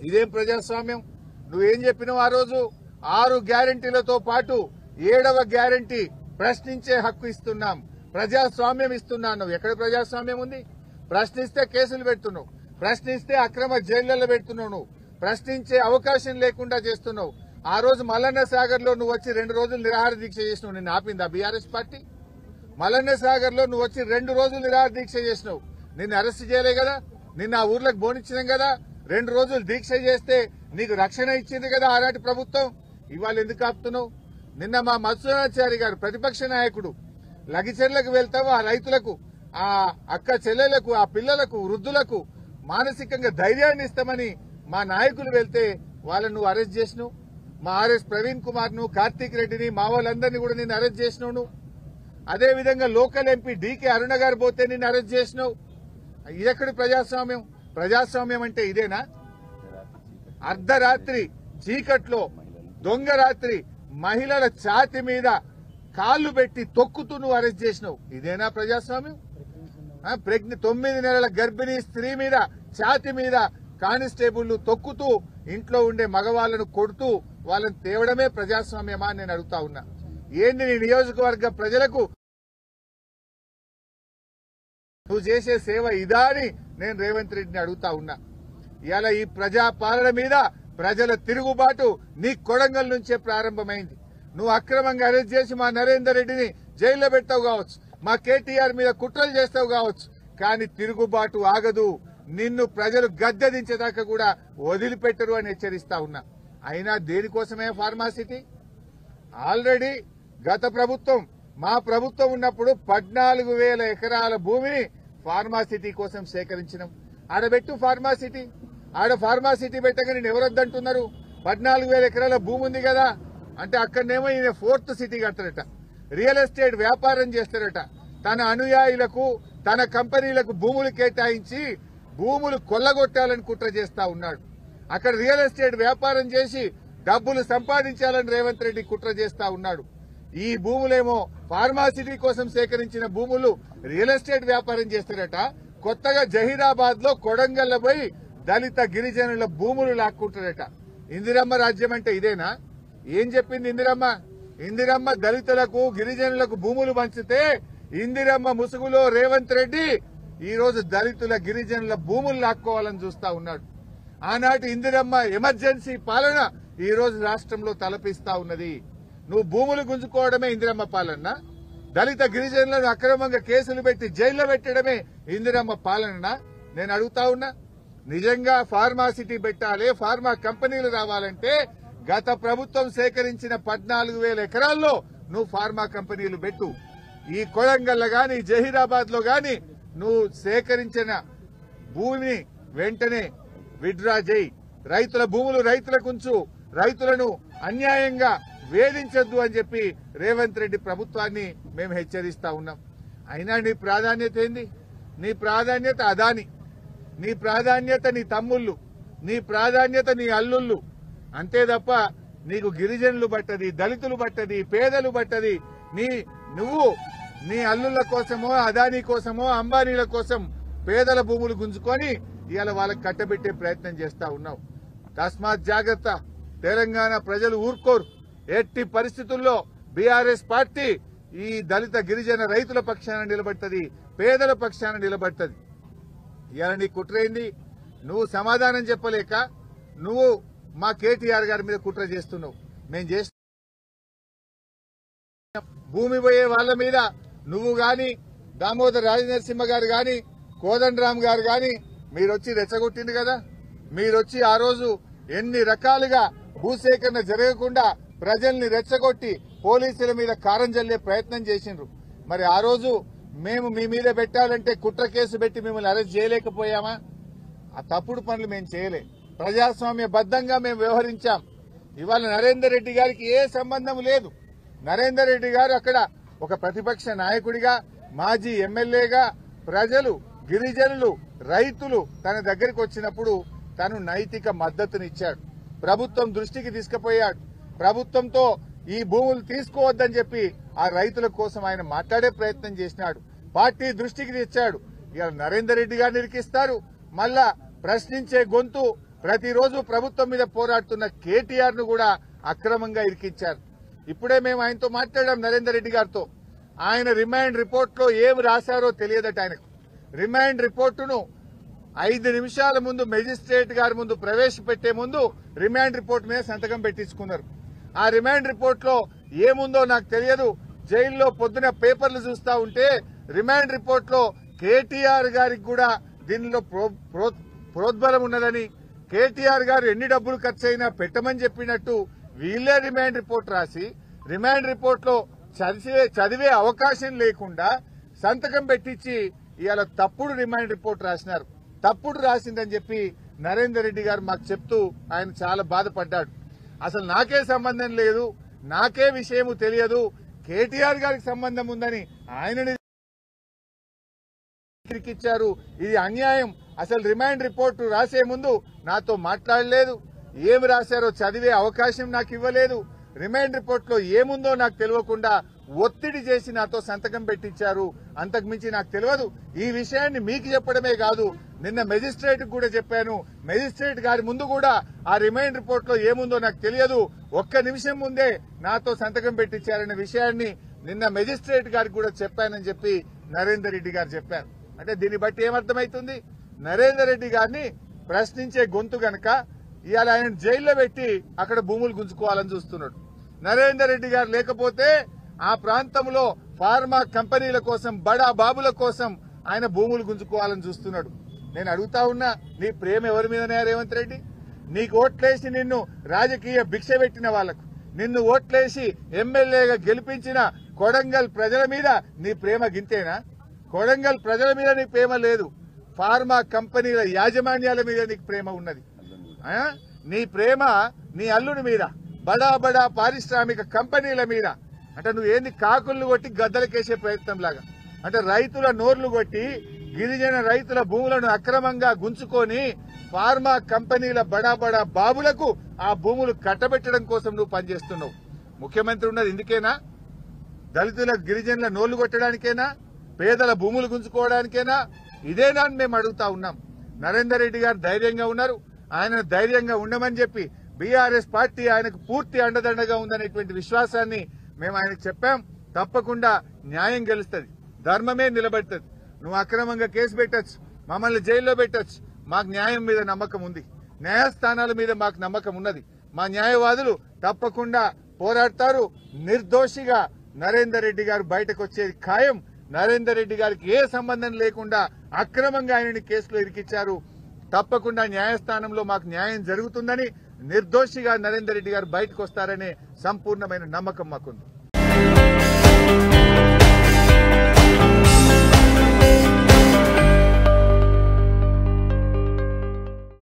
ఇదేం ప్రజాస్వామ్యం? నువ్వేం చెప్పినావు ఆ రోజు? 6 గ్యారంటీలతో పాటు 7వ గ్యారంటీ ప్రశ్నించే హక్కు ఇస్తున్నాం, ప్రజాస్వామ్యం ఇస్తున్నాను. ఎక్కడ ప్రజాస్వామ్యం ఉంది? ప్రశ్నిస్తే కేసులు పెడుతున్నావు, ప్రశ్నిస్తే అక్రమ జైళ్లలో పెడుతున్నావు, నువ్వు ప్రశ్నించే అవకాశం లేకుండా చేస్తున్నావు. ఆ రోజు మల్లన్న సాగర్ లో నువ్వు వచ్చి 2 రోజులు నిరాహార దీక్ష చేసినావు. నిన్ను ఆపిందా బీఆర్ఎస్ పార్టీ? మల్లన్న సాగర్ లో నువ్వు వచ్చి 2 రోజులు నిరాహార దీక్ష చేసినావు. నిన్ను అరెస్ట్ చేయలే కదా, నిన్న ఆ ఊర్లకు బోనిచ్చినాం కదా. 2 రోజులు దీక్ష చేస్తే నీకు రక్షణ ఇచ్చింది కదా ఆనాటి ప్రభుత్వం. ఇవాళ ఎందుకు ఆపుతున్నావు? నిన్న మా మత్స్యనాచారి గారు ప్రతిపక్ష నాయకుడు లగిచెర్లకు వెళ్తావు, ఆ రైతులకు, ఆ అక్క చెల్లెలకు, ఆ పిల్లలకు, వృద్ధులకు మానసికంగా ధైర్యాన్ని ఇస్తామని మా నాయకులు వెళ్తే వాళ్ళను నువ్వు అరెస్ట్ చేసినావు. మా ఆర్ఎస్ ప్రవీణ్ కుమార్ ను, కార్తీక్ రెడ్డిని, మా వాళ్ళందరినీ కూడా నిన్ను అరెస్ట్ చేసినావు. అదేవిధంగా లోకల్ ఎంపీ డీకే అరుణ గారు పోతే నిన్ను అరెస్ట్ చేసినావు. ఇదెక్కడి ప్రజాస్వామ్యం? ప్రజాస్వామ్యం అంటే ఇదేనా? అర్ధరాత్రి చీకట్లో దొంగ రాత్రి మహిళల ఛాతి మీద కాళ్లు పెట్టి తొక్కుతూ నువ్వు అరెస్ట్ చేసినావు. ఇదేనా ప్రజాస్వామ్యం? 9 నెలల గర్భిణీ స్త్రీ మీద ఛాతి మీద కానిస్టేబుళ్లు తొక్కుతూ ఇంట్లో ఉండే మగవాళ్లను కొడుతూ వాళ్ళని తేవడమే ప్రజాస్వామ్యమా అని నేను అడుగుతా ఉన్నా. ఏంటి నీ నియోజకవర్గ ప్రజలకు నువ్వు చేసే సేవ ఇదా అని నేను రేవంత్ రెడ్డిని అడుగుతా ఉన్నా. ఇవాళ ఈ ప్రజా పాలన మీద ప్రజల తిరుగుబాటు నీ కొడంగల్ నుంచే ప్రారంభమైంది. నువ్వు అక్రమంగా అరెస్ట్ చేసి మా నరేందర్ రెడ్డిని జైల్లో పెట్టావు కావచ్చు, మా కేటీఆర్ మీద కుట్రలు చేస్తావు కావచ్చు, కానీ తిరుగుబాటు ఆగదు. నిన్ను ప్రజలు గద్దెదించేదాకా కూడా వదిలిపెట్టరు అని హెచ్చరిస్తా ఉన్నా. అయినా దేనికోసమే ఫార్మాసిటీ? ఆల్రెడీ గత ప్రభుత్వం, మా ప్రభుత్వం ఉన్నప్పుడు 14,000 ఎకరాల భూమిని ఫార్మాసిటీ కోసం సేకరించినాం. ఆడబెట్టు ఫార్మాసిటీ, ఆడ ఫార్మాసిటీ పెట్టగా నేను ఎవరొద్దంటున్నారు? 14,000 ఎకరాల భూమి ఉంది కదా అంటే అక్కడనేమో ఈయన 4th సిటీ కడతారట, రియల్ ఎస్టేట్ వ్యాపారం చేస్తారట, తన అనుయాయులకు తన కంపెనీలకు భూములు కేటాయించి భూములు కొల్లగొట్టాలని కుట్ర చేస్తా ఉన్నాడు. అక్కడ రియల్ ఎస్టేట్ వ్యాపారం చేసి డబ్బులు సంపాదించాలని రేవంత్ రెడ్డి కుట్ర చేస్తా ఉన్నాడు. ఈ భూములేమో ఫార్మాసిటీ కోసం సేకరించిన భూములు రియల్ ఎస్టేట్ వ్యాపారం చేస్తారట. కొత్తగా జహీరాబాద్ లో కొడంగల్ పోయి దళిత గిరిజనుల భూములు లాక్కుంటారట. ఇందిరమ్మ రాజ్యం అంటే ఇదేనా? ఏం చెప్పింది ఇందిరమ్మ? ఇందిరమ్మ దళితులకు గిరిజనులకు భూములు పంచితే ఇందిరమ్మ ముసుగులో రేవంత్ రెడ్డి ఈ రోజు దళితుల గిరిజనుల భూములు లాక్కోవాలని చూస్తా ఉన్నాడు. ఆనాటి ఇందిరమ్మ ఎమర్జెన్సీ పాలన ఈ రోజు రాష్ట్రంలో తలపిస్తా ఉన్నది. నువ్వు భూములు గుంజుకోవడమే ఇందిరమ్మ పాలన? దళిత గిరిజనులను అక్రమంగా కేసులు పెట్టి జైల్లో పెట్టడమే ఇందిరమ్మ పాలన? నేను అడుగుతా ఉన్నా. నిజంగా ఫార్మాసిటీ పెట్టాలి, ఫార్మా కంపెనీలు రావాలంటే గత ప్రభుత్వం సేకరించిన 14,000 ఎకరాల్లో నువ్వు ఫార్మా కంపెనీలు పెట్టు. ఈ కొడంగల్ గాని జహీరాబాద్ లో గాని నువ్వు సేకరించిన భూమిని వెంటనే విత్డ్రా చేయి. రైతుల భూములు రైతులకు ఉంచు, రైతులను అన్యాయంగా వేధించొద్దు అని చెప్పి రేవంత్ రెడ్డి ప్రభుత్వాన్ని మేము హెచ్చరిస్తా ఉన్నాం. అయినా నీ ప్రాధాన్యత ఏంది? నీ ప్రాధాన్యత అదాని, నీ ప్రాధాన్యత నీ తమ్ముళ్ళు, నీ ప్రాధాన్యత నీ అల్లుళ్ళు, అంతే తప్ప నీకు గిరిజనులు పట్టది, దళితులు పట్టది, పేదలు పట్టది. నువ్వు నీ అల్లుళ్ల కోసమో అదానీ కోసమో అంబానీల కోసం పేదల భూములు గుంజుకొని ఇవాళ వాళ్ళకి కట్టబెట్టే ప్రయత్నం చేస్తా ఉన్నావు. తస్మాత్ జాగ్రత్త. తెలంగాణ ప్రజలు ఊరుకోరు. ఎట్టి పరిస్థితుల్లో బీఆర్ఎస్ పార్టీ ఈ దళిత గిరిజన రైతుల పక్షాన నిలబడుతుంది, పేదల పక్షాన నిలబడుతుంది. ఇవాళ నీ కుట్రైంది. నువ్వు సమాధానం చెప్పలేక నువ్వు మా కేటీఆర్ గారి మీద కుట్ర చేస్తున్నావు. మేము చేస్తున్న భూమి పోయే వాళ్ళ మీద నువ్వు గాని, దామోదర్ రాజనరసింహ గారు గాని, కోదండరామ్ గారు గాని మీరొచ్చి రెచ్చగొట్టింది కదా. మీరొచ్చి ఆ రోజు ఎన్ని రకాలుగా భూసేకరణ జరగకుండా ప్రజల్ని రెచ్చగొట్టి పోలీసుల మీద కారం జల్లే ప్రయత్నం చేసిండ్రు. మరి ఆ రోజు మేము మీ మీద పెట్టాలంటే కుట్ర కేసు పెట్టి మిమ్మల్ని అరెస్ట్ చేయలేకపోయామా? ఆ తప్పుడు పనులు మేము చేయలే. ప్రజాస్వామ్య బద్దంగా మేము వ్యవహరించాం. ఇవాళ నరేందర్ రెడ్డి గారికి ఏ సంబంధం లేదు. నరేందర్ రెడ్డి గారు అక్కడ ఒక ప్రతిపక్ష నాయకుడిగా, మాజీ ఎమ్మెల్యేగా ప్రజలు, గిరిజనులు, రైతులు తన దగ్గరికి వచ్చినప్పుడు తను నైతిక మద్దతునిచ్చాడు. ప్రభుత్వం దృష్టికి తీసుకుపోయాడు. ప్రభుత్వంతో ఈ భూములు తీసుకోవద్దని చెప్పి ఆ రైతుల కోసం ఆయన మాట్లాడే ప్రయత్నం చేసినాడు. పార్టీ దృష్టికి తెచ్చాడు. ఇవాళ నరేందర్ రెడ్డి గారిని ఇరికిస్తారు, మళ్ళా ప్రశ్నించే గొంతు ప్రతిరోజు ప్రభుత్వం మీద పోరాడుతున్న కేటీఆర్ ను కూడా అక్రమంగా ఇరికించారు. ఇప్పుడే మేము ఆయనతో మాట్లాడాం, నరేందర్ రెడ్డి గారితో. ఆయన రిమాండ్ రిపోర్ట్ లో ఏమి రాశారో తెలియదట ఆయనకు. రిమాండ్ రిపోర్టును 5 నిమిషాల ముందు మెజిస్ట్రేట్ గారి ముందు ప్రవేశపెట్టే ముందు రిమాండ్ రిపోర్ట్ మీద సంతకం పెట్టించుకున్నారు. ఆ రిమాండ్ రిపోర్ట్ లో ఏముందో నాకు తెలియదు. జైల్లో పొద్దున పేపర్లు చూస్తా ఉంటే రిమాండ్ రిపోర్ట్ లో కేటీఆర్ గారికి కూడా దీనిలో ప్రోద్బలం ఉన్నదని, కేటీఆర్ గారు ఎన్ని డబ్బులు ఖర్చు అయినా పెట్టమని చెప్పినట్టు వీళ్లే రిమాండ్ రిపోర్ట్ రాసి రిమాండ్ రిపోర్ట్ లో చదివే అవకాశం లేకుండా సంతకం పెట్టించి ఇవాళ తప్పుడు రిమాండ్ రిపోర్ట్ రాసినారు. తప్పుడు రాసిందని చెప్పి నరేందర్ రెడ్డి గారు మాకు చెప్తూ ఆయన చాలా బాధపడ్డాడు. అసలు నాకే సంబంధం లేదు, నాకే విషయము తెలియదు, కేటీఆర్ గారికి సంబంధం ఉందని ఆయనని ఇచ్చారు. ఇది అన్యాయం. అసలు రిమాండ్ రిపోర్టు రాసే ముందు నాతో మాట్లాడలేదు, ఏమి రాశారో చదివే అవకాశం నాకు ఇవ్వలేదు, రిమాండ్ రిపోర్ట్ లో ఏముందో నాకు తెలియకుండా ఒత్తిడి చేసి నాతో సంతకం పెట్టించారు. అంతకుమించి నాకు తెలియదు. ఈ విషయాన్ని మీకు చెప్పడమే కాదు, నిన్న మెజిస్ట్రేట్ కూడా చెప్పాను. మెజిస్ట్రేట్ గారి ముందు కూడా ఆ రిమాండ్ రిపోర్ట్ లో ఏముందో నాకు తెలియదు, ఒక్క నిమిషం ముందే నాతో సంతకం పెట్టించారనే విషయాన్ని నిన్న మెజిస్ట్రేట్ గారికి కూడా చెప్పానని చెప్పి నరేందర్ రెడ్డి గారు చెప్పారు. అంటే దీన్ని బట్టి ఏమర్థమవుతుంది? నరేందర్ రెడ్డి గారిని ప్రశ్నించే గొంతు గనక ఇవాళ ఆయన జైల్లో పెట్టి అక్కడ భూములు గుంజుకోవాలని చూస్తున్నాడు. నరేందర్ రెడ్డి గారు లేకపోతే ఆ ప్రాంతంలో ఫార్మా కంపెనీల కోసం, బడా బాబుల కోసం ఆయన భూములు గుంజుకోవాలని చూస్తున్నాడు. నేను అడుగుతా ఉన్నా, నీ ప్రేమ ఎవరి మీదనే రేవంత్ రెడ్డి? నీకు ఓట్లేసి నిన్ను రాజకీయ భిక్ష పెట్టిన వాళ్లకు, నిన్ను ఓట్లేసి ఎమ్మెల్యేగా గెలిపించిన కొడంగల్ ప్రజల మీద నీ ప్రేమ గింతేనా? కొడంగల్ ప్రజల మీద నీ ప్రేమ లేదు, ఫార్మా కంపెనీల యాజమాన్యాల మీద నీకు ప్రేమ ఉన్నది. నీ ప్రేమ నీ అల్లుని మీద, బడా బడా పారిశ్రామిక కంపెనీల మీద. అంటే నువ్వేంది కాకులను కొట్టి గద్దలకేసే ప్రయత్నం లాగా, అంటే రైతుల నోర్లు కొట్టి గిరిజన రైతుల భూములను అక్రమంగా గుంచుకొని ఫార్మా కంపెనీల బడా బడా బాబులకు ఆ భూములు కట్టబెట్టడం కోసం నువ్వు పనిచేస్తున్నావు. ముఖ్యమంత్రి ఉన్నది ఇందుకేనా? దళితుల గిరిజనుల నోళ్లు కొట్టడానికేనా? పేదల భూములు గుంజుకోవడానికేనా? ఇదేనా అని మేము అడుగుతా ఉన్నాం. నరేందర్ రెడ్డి గారు ధైర్యంగా ఉన్నారు. ఆయన ధైర్యంగా ఉండమని చెప్పి బీఆర్ఎస్ పార్టీ ఆయనకు పూర్తి అండదండగా ఉందనేటువంటి విశ్వాసాన్ని మేము ఆయనకు చెప్పాం. తప్పకుండా న్యాయం గెలుస్తుంది, ధర్మమే నిలబడుతుంది. నువ్వు అక్రమంగా కేసు పెట్టచ్చు, మమ్మల్ని జైల్లో పెట్టచ్చు, మాకు న్యాయం మీద నమ్మకం ఉంది, న్యాయస్థానాల మీద మాకు నమ్మకం ఉన్నది. మా న్యాయవాదులు తప్పకుండా పోరాడతారు. నిర్దోషిగా నరేందర్ రెడ్డి గారు బయటకు వచ్చేది ఖాయం. నరేందర్ రెడ్డి గారికి ఏ సంబంధం లేకుండా అక్రమంగా ఆయనని కేసులో ఇరికిచ్చారు. తప్పకుండా న్యాయస్థానంలో మాకు న్యాయం జరుగుతుందని, నిర్దోషిగా నరేందర్ రెడ్డి గారు బయటకు వస్తారనే సంపూర్ణమైన నమ్మకం మాకుంది.